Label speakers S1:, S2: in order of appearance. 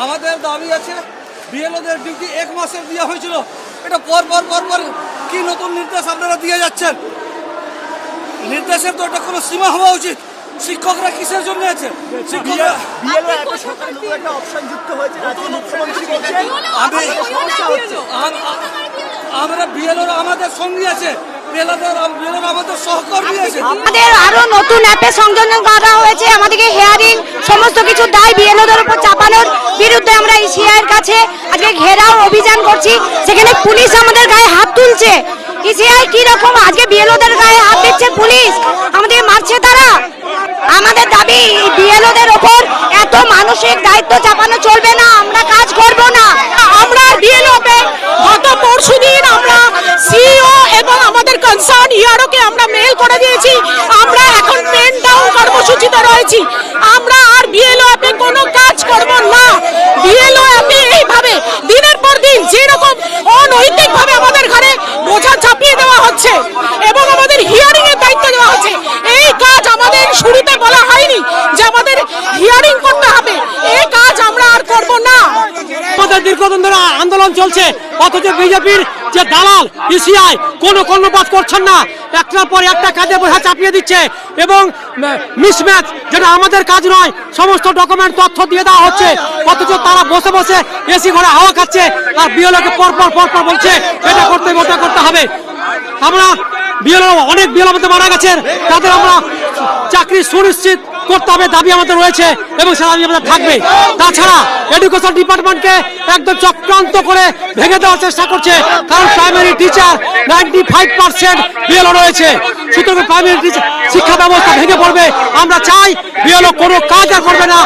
S1: আমাদের দাবি আছে বিএলওদের ডিউটি 1 মাসের দেওয়া হয়েছিল, এটা পর কি নতুন নির্দেশ আপনারা দিয়ে যাচ্ছেন? নির্দেশের তো এটা কোনো সীমা হওয়া উচিত। শিক্ষকরা কিসের জন্য আছে? আমরা বিএলওরা আমাদের সঙ্গী আছে, আমাদের সহকর্মী আছে।
S2: আমাদের আরো নতুন অ্যাপে সংযোজন করা হয়েছে, আমাদেরকে হিয়ারিং সমস্ত কিছু দায় বিএলওদের উপর চাপানোর বিরুদ্ধে আমরা ইসিআই এর কাছে আজকে ঘেরাও অভিযান করছি। সেখানে পুলিশ আমাদের গায়ে হাত তুলছে। ইসিআই কি রকম আজকে বিএলওদের গায়ে হাত দিচ্ছে, পুলিশ আমাদের মারছে। তারা আমাদের দাবি বিএলওদের উপর এত মানসিক দায়িত্ব চাপানো চলবে না, আমরা কাজ করব না।
S3: আমরা বিএলওকে গত পরশুদিন আমরা সিইও এবং আমাদের কনসার্ন ইআরওকে আমরা মেল করে দিয়েছি। আমরা এখন পেন ডাউন কর্মসূচিতে রয়েছি। আমরা আর বিএলও অ্যাপে কোনো কাজ করব না। বিএলও অ্যাপে এইভাবে দিনের পর দিন যেরকম অনৈতিকভাবে আমাদের ঘরে বোঝা চাপিয়ে দেওয়া হচ্ছে এবং আমাদের হিয়ারিং এর দায়িত্ব দেওয়া হচ্ছে, এই কাজ আমাদের শুরুতে বলা হয়নি যে আমাদের হিয়ারিং করতে হবে। এই কাজ আমরা আর করব না।
S4: আমাদের দীর্ঘদিন ধরে আন্দোলন চলছে, অথচ বিজেপির যে দালাল ইসিআই কোনো কর্ণপাত করছেন না, একটার পর একটা কাজে বোঝা চাপিয়ে দিচ্ছে এবং মিসম্যাচ, যেটা আমাদের কাজ নয়, সমস্ত ডকুমেন্ট তথ্য দিয়ে দেওয়া হচ্ছে, অথচ তারা বসে বসে এসি ঘরে হাওয়া খাচ্ছে আর বিএলওকে পরপর বলছে এটা করতে হবে ওটা করতে হবে। আমরা বিএলও অনেক বিএলও আমাদের মারা গেছেন, তাদের আমরা চাকরি সুনিশ্চিত করতে হবে দাবি আমাদের রয়েছে এবং সেটা দাবি আমাদের থাকবে। তাছাড়া এডুকেশন ডিপার্টমেন্টকে একদম চক্রান্ত করে ভেঙে দেওয়ার চেষ্টা করছে, কারণ প্রাইমারি টিচার 95% বিএলও রয়েছে, সুতরাং প্রাইমারি টিচার শিক্ষা ব্যবস্থা ভেঙে পড়বে। আমরা চাই বিএলও কোনো কাজ আর করবে না।